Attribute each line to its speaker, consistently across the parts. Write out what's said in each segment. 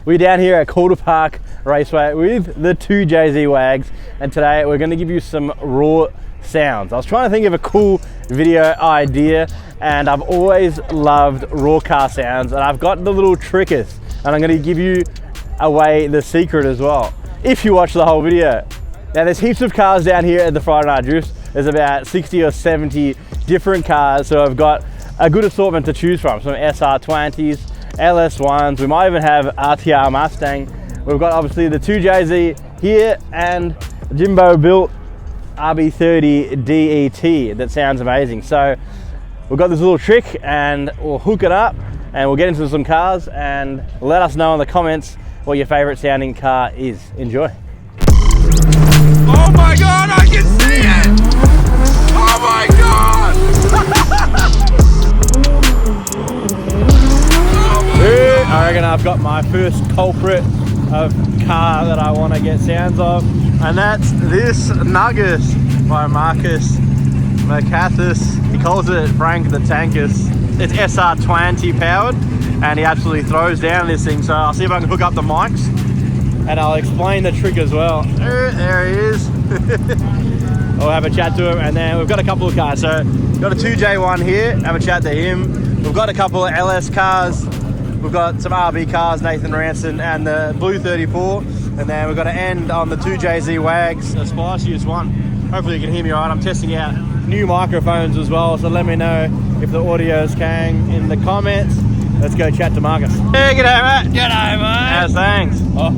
Speaker 1: We're down here at Calder Park Raceway with the 2JZ Wags, and today we're going to give you some raw sounds. I was trying to think of a cool video idea, and I've always loved raw car sounds, and I've got the little trickers, and I'm going to give you away the secret as well if you watch the whole video. Now there's heaps of cars down here at the Friday Night Drifts. There's about 60 or 70 different cars, so I've got a good assortment to choose from. Some SR20s, LS1s, we might even have RTR Mustang. We've got obviously the 2JZ here and Jimbo built RB30 DET that sounds amazing. So we've got this little trick and we'll hook it up and we'll get into some cars, and let us know in the comments what your favorite sounding car is. Enjoy.
Speaker 2: Oh my God, I can see it! Oh my God!
Speaker 1: Dude, I reckon I've got my first culprit of car that I want to get sounds of, and that's this Nuggets by Marcus Macathis. He calls it Frank the Tankus. It's SR20 powered, and he absolutely throws down this thing. So I'll see if I can hook up the mics, and I'll explain the trick as well. There he is. We'll have a chat to him, and then we've got a couple of cars. So we've got a 2J1 here, have a chat to him. We've got a couple of LS cars. We've got some RB cars, Nathan Ranson, and the Blue 34. And then we've got to end on the 2JZ Wags, the spiciest one. Hopefully you can hear me right. I'm testing out new microphones as well, so let me know if the audio's kang in the comments. Let's go chat to Marcus. Hey, g'day mate.
Speaker 3: G'day mate.
Speaker 1: How's things?
Speaker 3: Oh,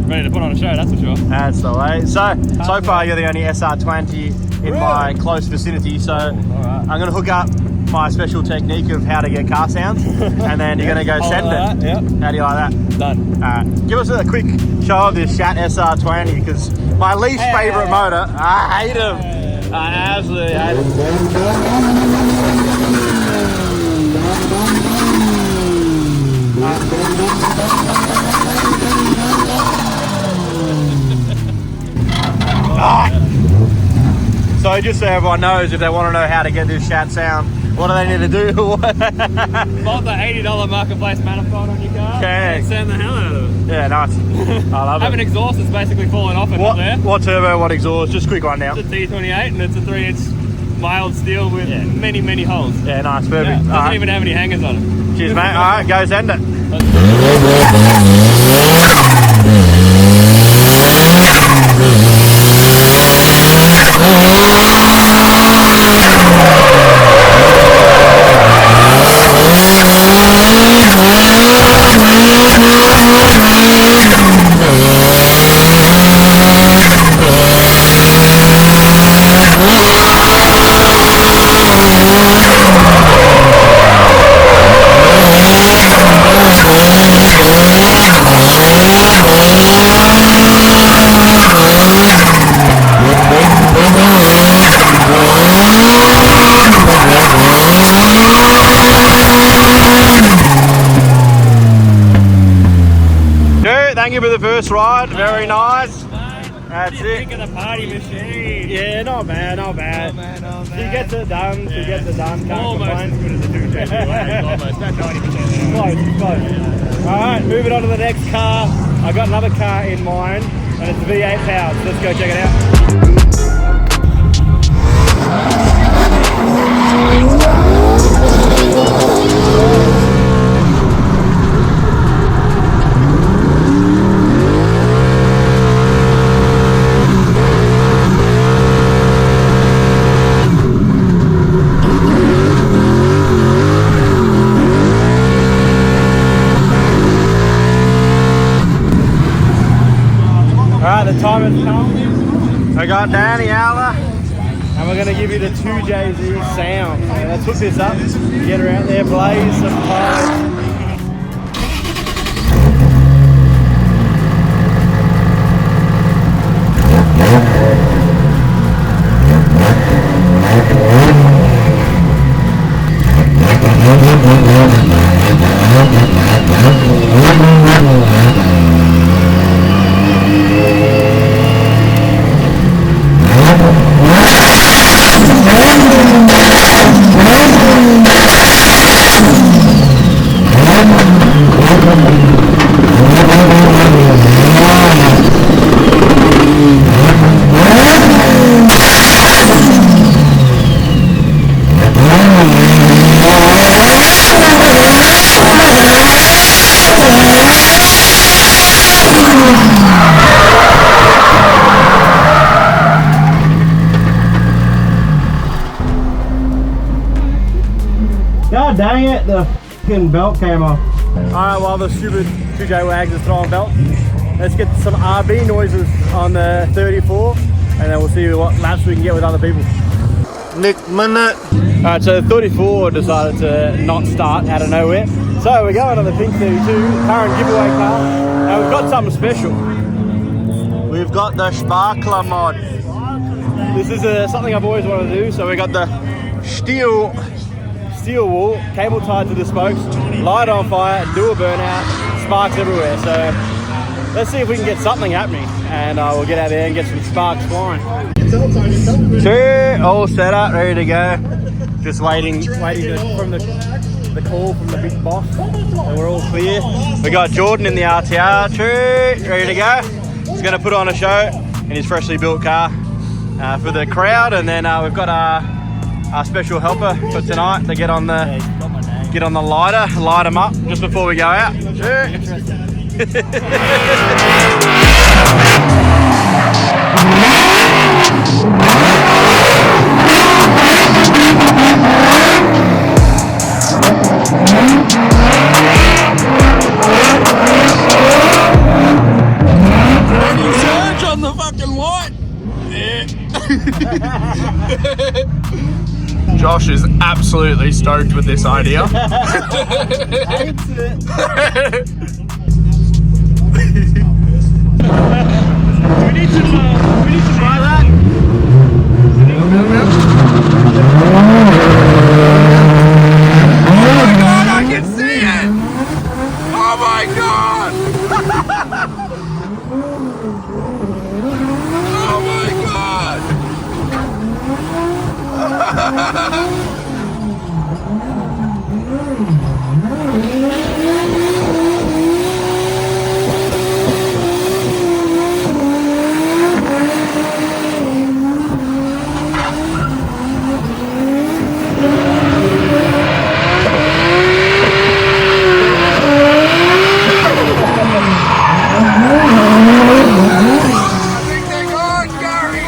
Speaker 3: ready to put on a show, that's for sure.
Speaker 1: That's the way. So far you're the only SR20 in my close vicinity, so I'm going to hook up my special technique of how to get car sounds, and then you're going to go send it.
Speaker 3: Yep.
Speaker 1: How do you like that?
Speaker 3: Done.
Speaker 1: Give us a quick show of this Shat SR20, because my least favourite motor, I hate him. I absolutely hate him. So just so everyone knows, if they want to know how to get this Shat sound, what do they need to do?
Speaker 3: Bolt the $80 marketplace manifold on your car and sound the hell out of it.
Speaker 1: Yeah, nice. I love it.
Speaker 3: Have an exhaust that's basically falling off it up there.
Speaker 1: What turbo, what exhaust? Just quick one now.
Speaker 3: It's a T28 and it's a 3-inch mild steel with many, many holes.
Speaker 1: Yeah, nice, perfect.
Speaker 3: Doesn't even have any hangers on it.
Speaker 1: Cheers, mate. Alright, go send it. Thank you for the first ride, very nice. That's it.
Speaker 3: Think of the party machine.
Speaker 1: Yeah, not bad, not bad. She gets it done, can't
Speaker 3: Almost
Speaker 1: complain.
Speaker 3: as good as the 2JZ Wags, almost, about 90%.
Speaker 1: Close. Alright, moving on to the next car. I got another car in mind, and it's V8 powered, so let's go check it out. Alright, the time has come. I got Danny Alla, and we're going to give you the 2JZ sound. Okay, let's hook this up, get her out there, blaze some tires. God dang it, the fucking belt came off. Alright, while the stupid 2J Wags is throwing belts, let's get some RB noises on the 34 and then we'll see what laps we can get with other people.
Speaker 4: Nick Minute.
Speaker 1: Alright, so the 34 decided to not start out of nowhere. So we're going on the pink 32, current giveaway car, and we've got something special.
Speaker 4: We've got the sparkler mod.
Speaker 1: This is something I've always wanted to do, so we got the steel wool, cable tied to the spokes, light on fire, do a burnout, sparks everywhere. So let's see if we can get something happening, and we'll get out there and get some sparks flying.
Speaker 4: Two, all set up, ready to go.
Speaker 1: Just waiting from the call from the big boss, and we're all clear. We got Jordan in the RTR, two, ready to go. He's going to put on a show in his freshly built car for the crowd, and then we've got our special helper for tonight to get on the lighter, light them up just before we go out.
Speaker 2: Any surge on the fucking white?
Speaker 4: Josh is absolutely stoked with this idea.
Speaker 1: Hates it. We need to try that.
Speaker 2: Oh my god, I can see it! Oh my god! Oh my god! I think they're gone, Gary!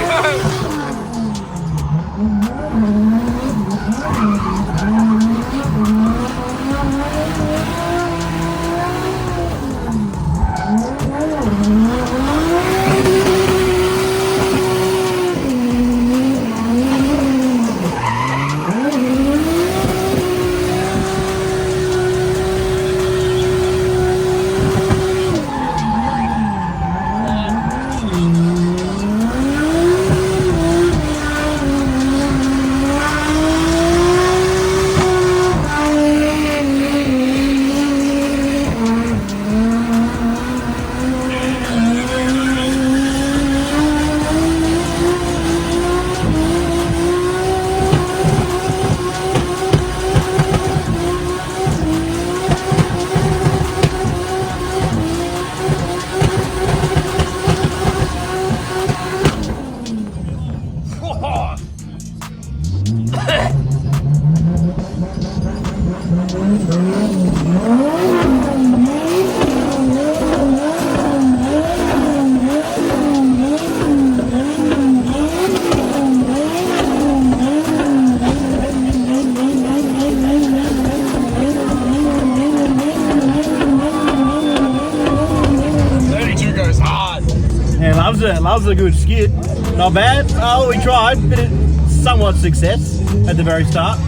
Speaker 1: Loves a good skid. Not bad. Oh, we tried. Bit of somewhat success at the very start.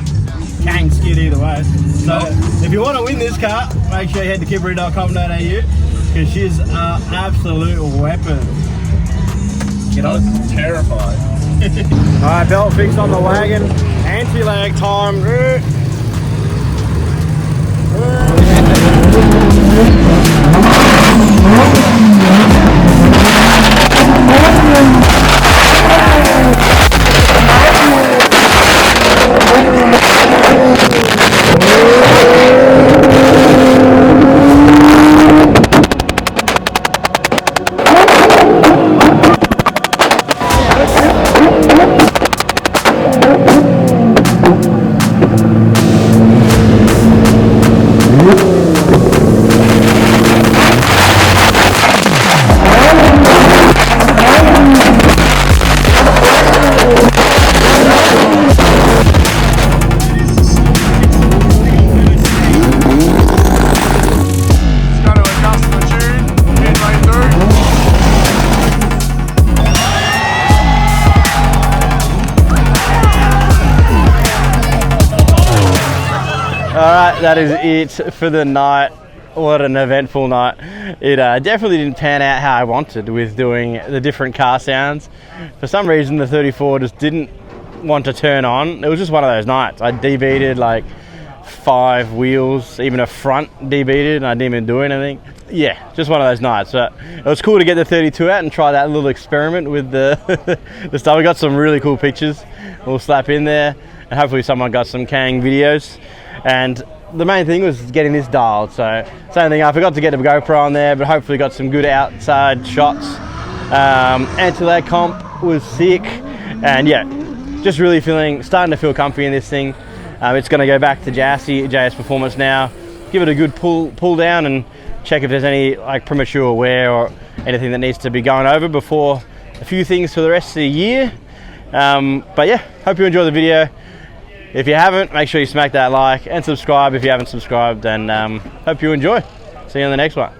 Speaker 1: Kang skid either way. So if you want to win this car, make sure you head to kibbery.com.au because she's an absolute weapon. Get on.
Speaker 4: Terrified.
Speaker 1: Alright, belt fix on the wagon. Anti-lag time. that is it for the night. What an eventful night. It definitely didn't pan out how I wanted with doing the different car sounds. For some reason the 34 just didn't want to turn on. It was just one of those nights. I debeated like 5 wheels, even a front debeated, and I didn't even do anything. Yeah, just one of those nights. But it was cool to get the 32 out and try that little experiment with the, the stuff. We got some really cool pictures we'll slap in there, and hopefully someone got some Kang videos. And the main thing was getting this dialed. So same thing, I forgot to get the GoPro on there, but hopefully got some good outside shots. Anti-lag comp was sick, and yeah, just really starting to feel comfy in this thing. It's going to go back to JS Performance now, give it a good pull down and check if there's any like premature wear or anything that needs to be going over before a few things for the rest of the year. But yeah, hope you enjoy the video. If you haven't, make sure you smack that like and subscribe if you haven't subscribed, and hope you enjoy. See you in the next one.